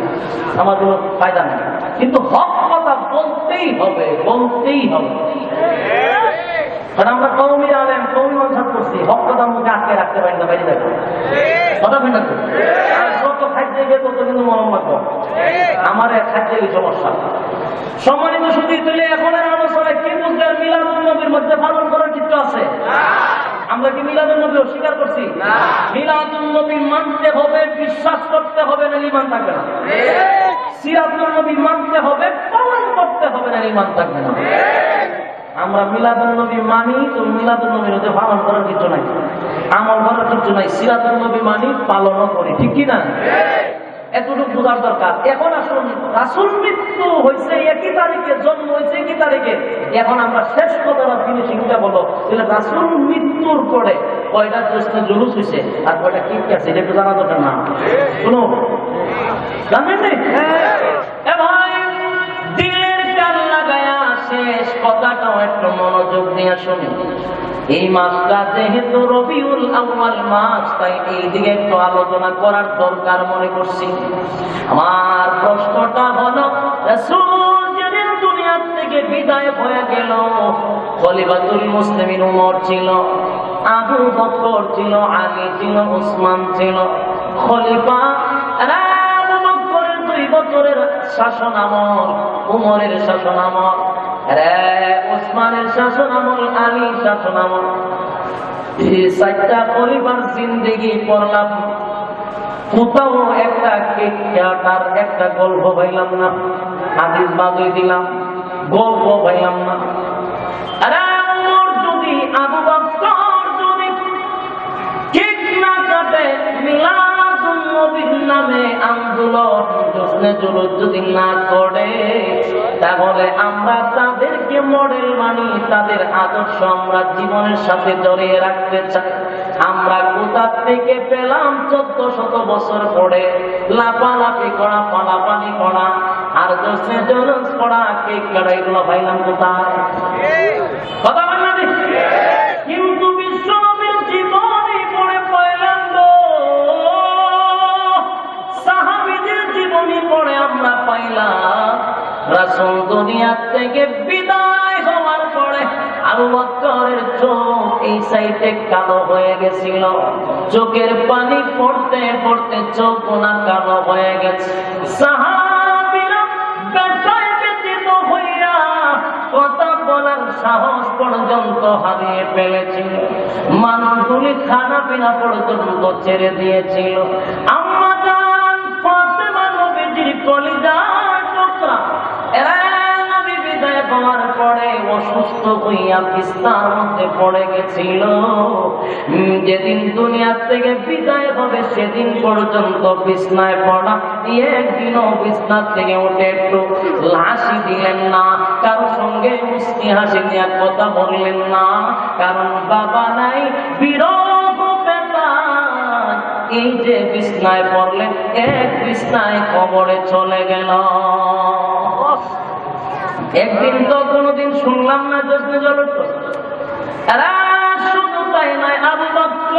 আমার কোনো ফায়দা নেই। কিন্তু হক কথা বলতেই হবে, বলতেই হবে। কারণ আমরা কওমি আলেম, কওমি মানসাব করছি, হক কথা মুখে আটকে রাখতে পারি না, বাইরে যাবো কথা হয় না তো। যত খাইতে গিয়ে তত কিন্তু মোহাম্মদ আমার এক খাইতে এই সমস্যা। সম্মানিত সুধী তুলে এখন আলোচনায় কি বুঝলেন? মিলাদুন নবীর মধ্যে পালন করার চিত্র আছে। আমরা কি মিলাদুন নবী অস্বীকার করছি? মিলাদুন নবী মানতে হবে, বিশ্বাস করতে হবে, না ঈমান থাকবে না। সিরাতুন নবী মানতে হবে, পালন করতে হবে, না ঈমান থাকবে না। আমরা মিলাদুন নবী মানি, তো মিলাদুন নবীর মধ্যে পালন করার কিছু নাই, আমল করার কিছু নাই। সিরাতুন নবী মানি, পালনও করি, ঠিক কি না? এতটুকু বোঝার দরকার। এখন আসুন, রাসূল মৃত্যু হয়েছে একই তারিখে, জন্ম হয়েছে একই তারিখে। এখন আমরা শেষ কথাটা ফিনিশিংটা বলো, রাসূল মৃত্যুর পরে কয়টা জ্যৈষ্ঠ জুলুস হয়েছে আর কয়টা কি আছে, এটা একটু জানা দরকার না? শুনো, জানেন ভাই, দিলের কান লাগায়া শেষ কথাটাও একটু মনোযোগ দিয়ে শুনি। এই মাসটা যেহেতু রবিউল আউয়াল মাস, তাই এই দিকে একটু আলোচনা করার দরকার মনে করছি। আমার প্রশ্নটা হলো, রাসূল যেদিন দুনিয়া থেকে বিদায় হয়ে গেল, খলিফাতুল মুসলিমিন ওমর ছিল, আবু বকর ছিল, আলী ছিল, ওসমান ছিল। খলিফা আবু বকরের 2 বছরের শাসন আমল, ওমরের শাসন আমল, ওসমানের শাসন আমল, আলীর শাসন আমল। এই 4টা খলিফার জিন্দেগি পড়লাম, কোথাও একটা কেটার একটা গল্প পাইলাম না, হাদিস বাদই দিলাম, গল্প পাইলাম না। আরে ওমর যদি, আবু বকর যদি ঠিক না কাটে, মিলাদুন নবীর নামে আন্দোলন জশ্নে জুলুস যদি না করে, তাহলে আমরা তাদেরকে মডেল মানি, তাদের আদর্শ আমরা জীবনের সাথে জড়িয়ে রাখতে চাই। আমরা কোথা থেকে পেলাম 1400 বছর পরে লাপালাপি করা, পালাপালি করা, আর জশ্নে জুলুস করা, কেক কাটা, এগুলো পাইলাম কোথায়? কথা বল না। কিন্তু বিশ্বনবীর জীবনী পড়ে পাইলাম গো, সাহাবীদের জীবনী পড়ে আমরা পাইলাম, রাসূল দুনিয়া থেকে বিদায় হওয়ার পরে আবু বকরের চোখ এই সাইডে কালো হয়ে গেছিল, চোখের পানি পড়তে পড়তে চোখ না কালো হয়ে গেছে। সাহাবীরা ব্যথায় ব্যথিত হইয়া কথা বলার সাহস পর্যন্ত হারিয়ে ফেলেছিল, মানুষগুলি খানা পিনা পর্যন্ত ছেড়ে দিয়েছিল। আম্মা জান ফাতেমা নবীজির কলিজার টুকরা, এরা নবী বিদায় হওয়ার পরে অসুস্থ হইয়া বিছানার মধ্যে পড়ে গেছিল। যেদিন দুনিয়া থেকে বিদায় হবে সেদিন পর্যন্ত বিছনায় পড়া, একদিনও বিছনা থেকে উঠে একটু হাসি দিলেন না, কারো সঙ্গে মুস্কি হাসি দিয়ে কথা বললেন না, কারণ বাবা নাই, বিরহ বেদনায় এই যে বিছনায় পড়লেন, এক বিছনায় কবরে চলে গেল। একদিন তো কোনোদিন শুনলাম না জশ্নে জুলুস। শুধু তাই নয়, আবু বকর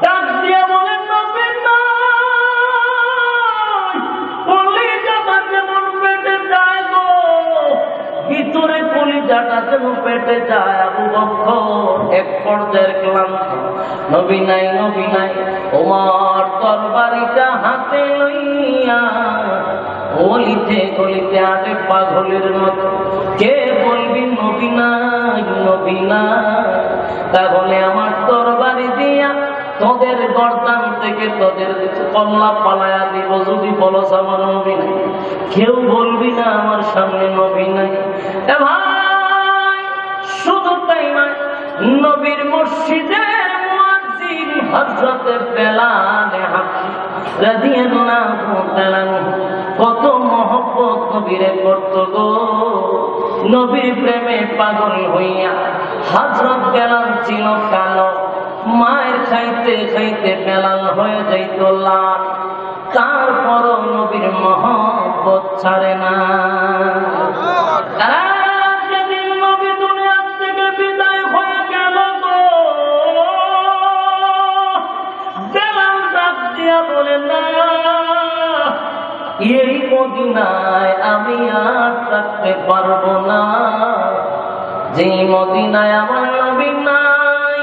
ডাক দিয়ে বলেন, নবী নাই, কলিজাটা যেমন পেটে যায় গো, ভিতরে কলিজাটা যেন পেটে যায়। আবু বকর এক পর্যায়ের ক্লান্ত, নবী নাই, নবী নাই। ওমর তরবারিটা হাতে লইয়া গলিতে গলিতে আটে পাগলের মতো, কে বলবি নবী নাই, নবী নাই, তাহলে আমার তরবারি দিয়া তোদের গর্দান থেকে তোদের কল্লা পালায়া দিব। যদি বলো আমার নবী নাই, কেউ বলবি না আমার সামনে নবী নাই। ভাই শুধু তাই নয়, নবীর মসজিদের মুয়াজ্জিন হযরতে বেলাল হাবশী রাদিয়াল্লাহু তাআলা কত মহব্বত নবীরে করত গো, নবীর প্রেমে পাগল হইয়া। হযরত বেলাল ছিল কালো, মায়ের খাইতে খাইতে বেলাল হয়ে যাইত লাল, তারপরও নবীর মহব্বত ছাড়ে না। যেদিন নবী দুনিয়া থেকে বিদায় দিয়া বলে না, এই মদিনায় আমি আর থাকতে পারবো না। যে মদিনায় আমার নবী নাই,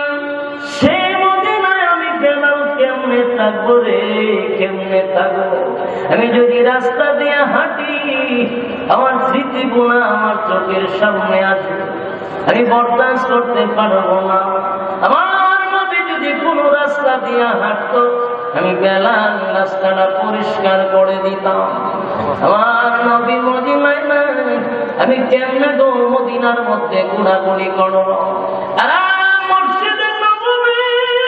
সেই মদিনায় আমি বেলাল কেমনে থাকবো রে, কেমনে থাকবো? আমি যদি রাস্তা দিয়ে হাঁটি, আমার স্মৃতিগুলো আমার চোখের সামনে আসবে, আমি বরদাস্ত করতে পারবো না। আমার নবী যদি কোনো রাস্তা দিয়ে হাঁটতো, আমি বেলাল রাস্তাটা পরিষ্কার করে দিতাম। আমার নবী মদিনায় নাই, আমি কেমনে গো মদিনার মধ্যে ঘোরাঘুরি করব? আর মসজিদে নববীর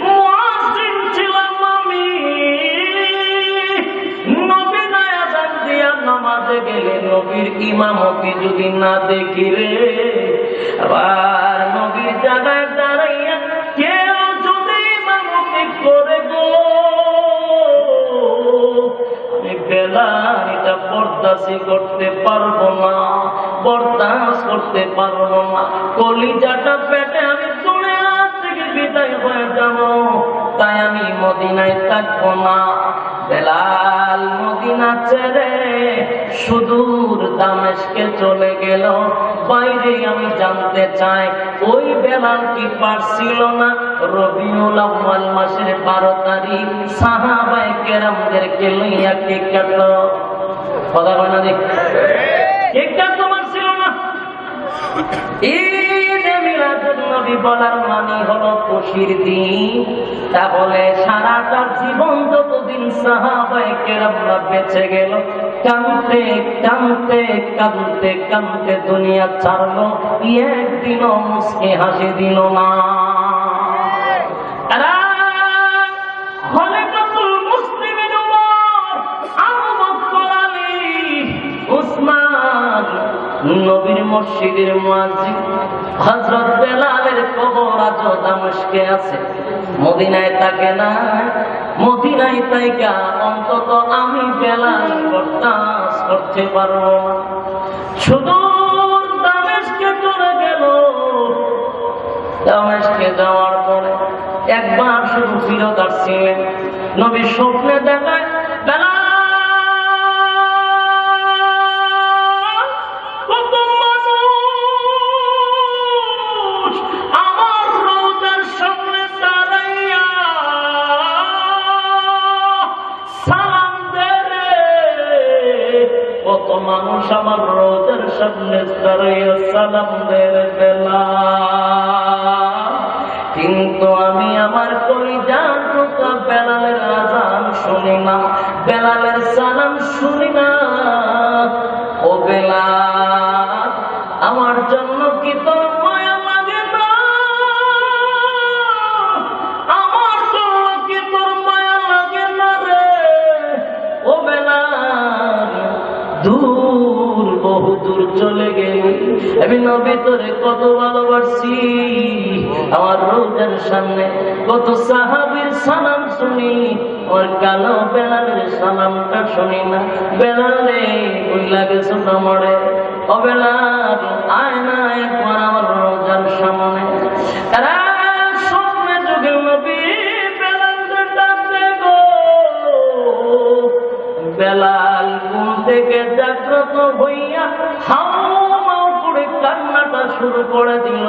মুয়াজ্জিন ছিলাম আমি। নবী না আযান দিয়া নামাজে গেলে নবীর ইমামতি যদি না দেখি রে, আবার নবীর জায়গায় দাঁড়াইয়া কেউ যদি ইমামতি করে গো, বেলাল এটা বরদাস্ত করতে পারবো না, বরদাস্ত করতে পারবো না। কলিজাটা পেটে আমি দুনিয়া থেকে বিদায় হয়ে যাব, তাই আমি মদিনায় থাকবো না। বেলাল মদিনা ছেড়ে সুদূর দামেস্কে চলে গেল। বাইরে আমি জানতে চাই, ওই বেলাল কি পারছিল না রবিউল আউয়াল মাসের 12 তারিখ সাহাবায়ে কেরামদেরকে লইয়া কেক কাটলো? কথা বলে না, দেখ কেক কাটতে পারছিল না। ঈদে মিলাদুন নবী বলার মানে হলো খুশির দিন। তাহলে সারাটা জীবন যতদিন সাহাবায়ে কেরামরা বেঁচে গেল, কাঁদতে কাঁদতে কাঁদতে কাঁদতে দুনিয়া ছাড়লো, একদিনও মুস্কি হাসি দিল না। খলিফাতুল মুসলিমিন ওমর, আবু বকর, আলী, উসমান, নবীর মসজিদের মুয়াজ্জিন হযরত বেলালের কবর আজ দামেস্কে আছে, মদিনায় থাকে না। মদিনায় থাইকা অন্তত আমি বেলাল বরদাস্ত করতে পারবো না। সুদূর দামেস্কে চলে গেল। দামেস্কে যাওয়ার পরে একবার শুধু ফিরত আসছিলেন, নবী স্বপ্নে দেখায় বেলাল কত মানুষ আমার রওজার সামনে দাঁড়াইয়া সালাম দেয়, কত মানুষ আমার রওজার সামনে দাঁড়াইয়া সালাম দেয় বেলাল। কিন্তু আমি আমার কলিজার টুকরা বেলালের আযান শুনি না, বেলালের সালাম শুনি না। ও বেলাল, আমার জন্য কি তোর মায়া লাগে না? আমার জন্য কি তোর মায়া লাগে না রে? ও বেলাল, দূর বহু দূর চলে গেলি, আমি নবী তোরে কত ভালোবাসি। আমার রওজার সামনে কত সাহাবীর সালাম শুনি, ওর কালো বেলালের সালামটা শুনি না। বেলালে ওই লাগে শোনা মরে। ও বেলাল, আয় না একবার আমার রওজার সামনে। তারা স্বপ্নে যুগে নবী বেলালকে ডাকতে গো। বেলাল ঘুম থেকে জাগ্রত হইয়া হাউমাউ করে কান্নাটা শুরু করে দিল।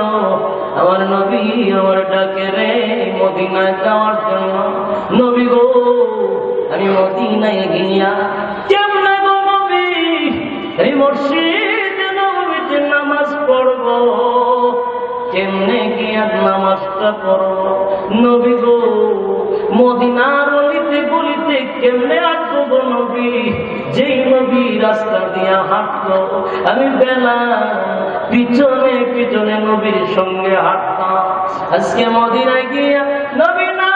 আমার নবী আমার ডাকে রে মদিনায় যাওয়ার জন্য। নবী গো, আমি মদিনায় গিয়া কেমনে গো নবী এই মসজিদে নববীতে নামাজ পড়বো, কেমনে গিয়া নামাজটা পড়বো? নবী গো, মদিনার অলিতে গলিতে কেমনে আসবো গো নবী? যেই নবী রাস্তা দিয়া হাঁটতো, আমি বেলাল পিছনে পিছনে নবীর সঙ্গে হাঁটতাম। আজকে মদিনায় গিয়া নবী নাই,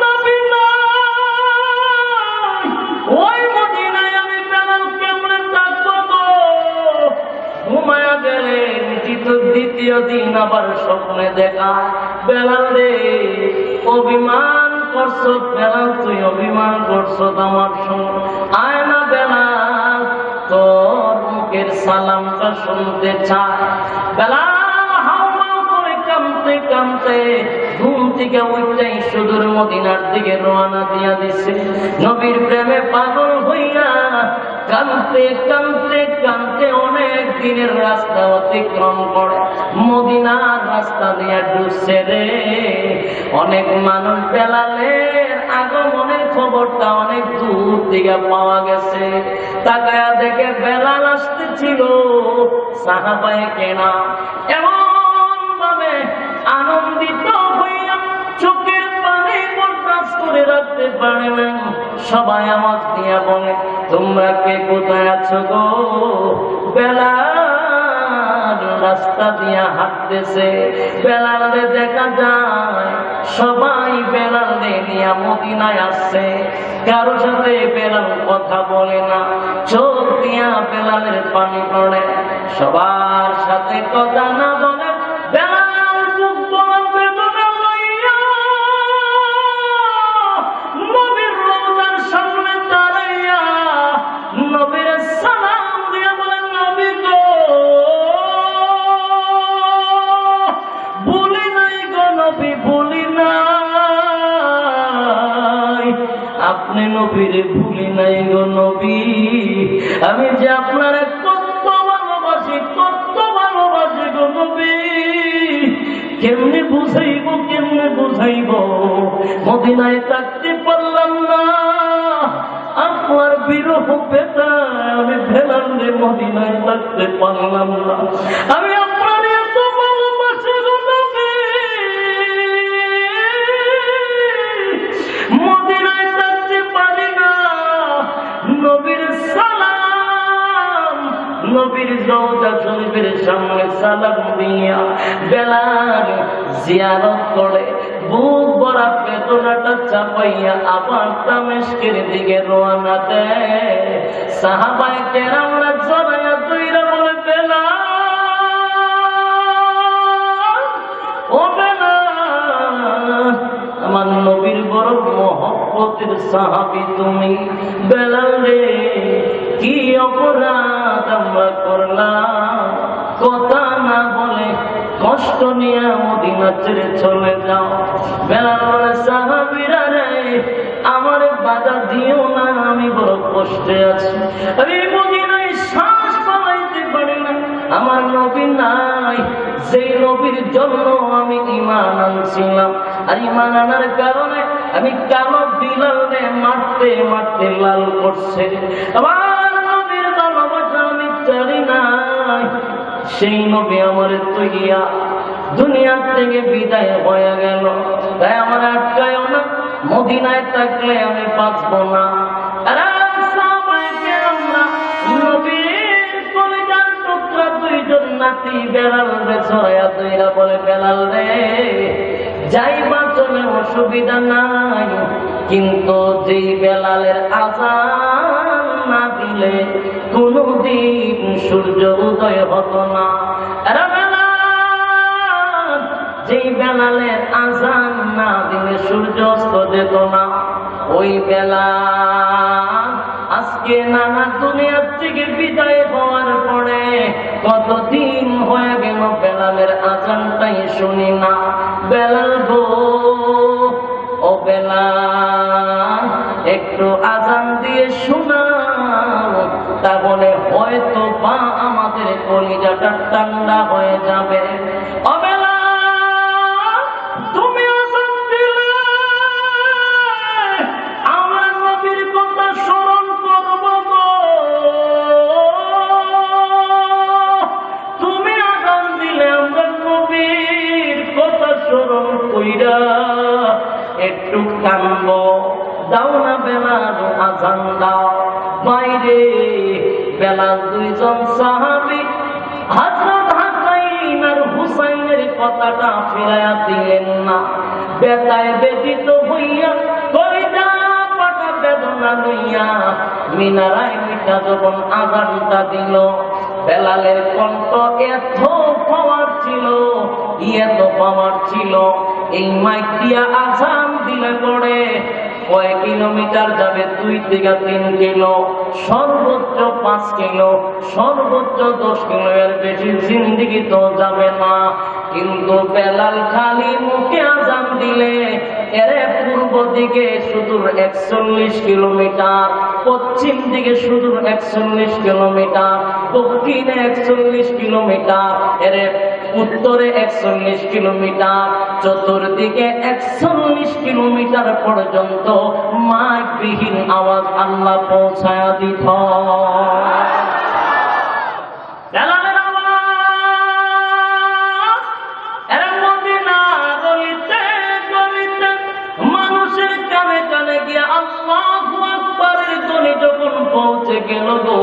নবী নাই, ওই মদিনায় আমি বেলাল কেমনে থাকবো গো? ঘুমায়া গেলে দ্বিতীয় দিন আবার স্বপ্নে দেখা, বেলাল রে অভিমান করছো, বেলাল তুই অভিমান করছো আমার সঙ্গে, আয় না বেলাল তোর মুখের সালামটা শুনতে চায়। বেলাল হাওমাও করে কাঁদতে কাঁদতে ঘুম থেকে ওইটাই সুদূর মদিনার দিকে রওনা দিয়া দিছে। নবীর প্রেমে পাগল হইয়া কাঁদতে কাঁদতে কাঁদতে অনেক দিনের রাস্তা অতিক্রম করে মদিনার রাস্তা দিয়ে ঢুকছে রে। অনেক মানুষ বেলালের আগমনের খবরটা অনেক দূর থেকে পাওয়া গেছে। তাকায়া দেখে বেলাল আসতেছিল, সাহাবায়ে কেরাম এমন ভাবে আনন্দিত হইয়া চোখের পানি বরদাস্ত করে রাখতে পারে না। সবাই আওয়াজ দিয়া বলে, তোমরা কে কোথায় আছো গো? বেলাল রাস্তা দিয়া হাঁটতেছে, বেলালে দেখা যায় সবাই বেলালে নিয়ে মদিনায় আসছে। কারো সাথে বেলাল কথা বলে না, চোখ দিয়া বেলালের পানি পড়ে। সবার সাথে কথা না বলে বেলাল বুক ভরা বেদনা লইয়া নবীর রওজার সামনে দাঁড়াইয়া নবীর সালাম দিয়া বলে, নবী গো ভুলি নাই গো নবী, ভুলি নাই, আপনি নবীর ভুলি নাই গো নবী। আমি যে আপনার কত ভালোবাসি, কত ভালোবাসি গো নবী। কেমনে বুঝাইব, কেমনে বুঝাইব, মদিনায় থাকতে পারলাম না, আপনার বিরহ পেতা আমি বেলালে মদিনায় থাকতে পারলাম না। আমি আপনার এত ভালোবাসি গো নবী, মদিনায় থাকতে পারি না। নবীর সালাম, নবীর রওজা শরীফের সামনে সালাম দিয়া বেলাল জিয়ারত করে বুক ভরা বেদনাটা চাপাইয়া আবার দামেস্কের দিকে রওনা দেয়। সাহাবায়ে কেরামরা জড়াইয়া দইরা বলে, বেলাল ও বেলাল, আমার নবীর বড় মহব্বতের সাহাবী তুমি। বেলাল রে কি অপরাধ আমরা করলাম, কথা না বলে কষ্ট নিয়ে মদিনা ছেড়ে চলে যাও। বেলাল বলে, সাহাবীরা রে আমার বাধা দিও না, আমি বড় কষ্টে আছি, আমি মদিনায় শ্বাস ফেলাইতে পারি না, আমার নবী নাই। যেই নবীর জন্য আমি ঈমান আনছিলাম, আর ঈমান আনার কারণে আমি কালো বিলালে মারতে মারতে লাল করছে। আমার নবীর ভালোবাসা আমি জানি নাই। সেই নবী আমার তৈয়া দুনিয়া থেকে বিদায় হয়ে গেল, তাই আমার আটকায় না, মদিনায় থাকলে আমি বাঁচব না। দুইজন নাতি বেলাল রে ছড়াইয়া দইরা বলে, বেলাল রে যাইবা চলে অসুবিধা নাই, কিন্তু যেই বেলালের আযান না দিলে কোনদিন সূর্য উদয় হতো না। যেই বেলালের আযান না দিলে সূর্য অস্ত যেত না, ওই বেলাল আজকে নানা দুনিয়ার থেকে বিদায় হওয়ার পরে কতদিন হয়ে গেল বেলালের আযানটাই শুনি না। বেলাল গো, ও বেলাল একটু আযান দিয়ে শোনাও, তা বলে হয়তো বা আমাদের কলিজাটা ঠান্ডা হয়ে যাবে। ও বেলাল তুমি আযান দিলে আমার নবীর কথা স্মরণ করব গো, তুমি আযান দিলে আমরা নবীর কথা স্মরণ কইরা একটু কানব, দাও না বেলাল আযান দাও। বাইরে বেলাল দুইজন সাহাবী হযরত হাসান আর হুসাইনের কথাটা ফিরাইয়া দিলেন না। বেতায় ব্যথিত হইয়া কলিজা পাটা বেদনা লইয়া মিনারায় মিঠা যখন আযানটা দিল, বেলালের কণ্ঠ এত পাওয়ার ছিল, এত পাওয়ার ছিল, এই মাইক দিয়া আযান দিলে পড়ে কয় কিলোমিটার যাবে, 2 থেকে 3 কিলো, সর্বোচ্চ 5 কিলো, সর্বোচ্চ 10 কিলো, এর বেশি জিন্দেগি তো যাবে না। কিন্তু বেলাল খালি মুখে আযান দিলে এরে পূর্ব দিকে সুদূর 41 কিলোমিটার, পশ্চিম দিকে সুদূর 41 কিলোমিটার, দক্ষিণে 41 কিলোমিটার, এরে উত্তরে 41 কিলোমিটার, চতুর্দিকে 41 কিলোমিটার পর্যন্ত মাইকবিহীন আওয়াজ আল্লাহ পৌঁছায়া দিত। বেলালের আওয়াজ এর মদিনা গলিতে গলিতে মানুষের কানে কানে গিয়ে আল্লাহু আকবারের ধ্বনি যখন পৌঁছে গেল গো,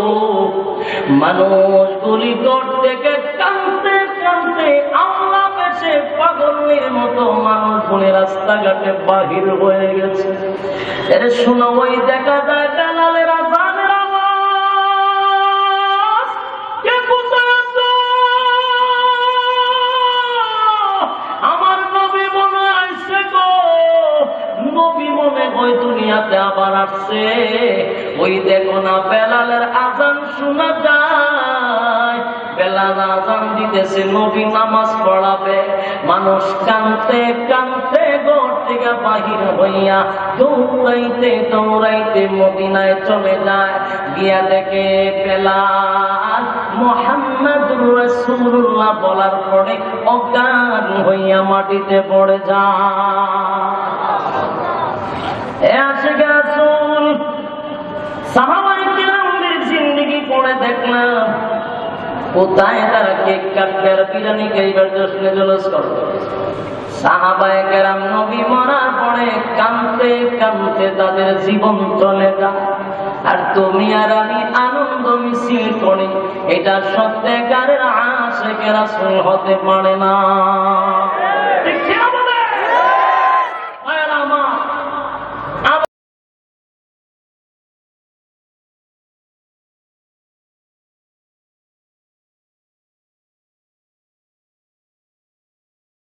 মানুষ গুলি দৌড় থেকে কাঁদতে কাঁদতে আল্লাহ বেশে পাগলের মতো মানুষগুলি রাস্তাঘাটে বাহির হয়ে গেছে। এর শোনা ওই দেখা যায় বেলালের আযানের আওয়াজ। কে কোথায় আছো? আমার নবী মনে আসছে গো, নবী মনে হয় দুনিয়াতে আবার আসছে। ওই দেখো না বেলালের আযান শোনা যায়, বেলাল আযান দিতেছে, নবী নামাজ পড়াবে। মানুষ কাঁদতে কাঁদতে ঘর থেকে বাহির হইয়া দৌড়াইতে দৌড়াইতে মদিনায় চলে যায়। গিয়া দেখে বেলাল মুহাম্মাদুর রাসূলুল্লাহ বলার পরে অজ্ঞান হইয়া মাটিতে পড়ে যায়। এ আশিকে রাসূল সাহাবায়ে কেরামদের জিন্দেগি পড়ে দেখলাম কোথায় তারা কেক কাটবে আর বিরিয়ানি খাইবার জশ্নে জলস করবে। সাহাবায়ে কেরাম নবী মরার পরে কাঁদতে কাঁদতে তাদের জীবন চলে যায়। আর তুমি আর আমি আনন্দ মিছিল করি, এটা সত্যিকারের আশিকে রাসূল হতে পারে না।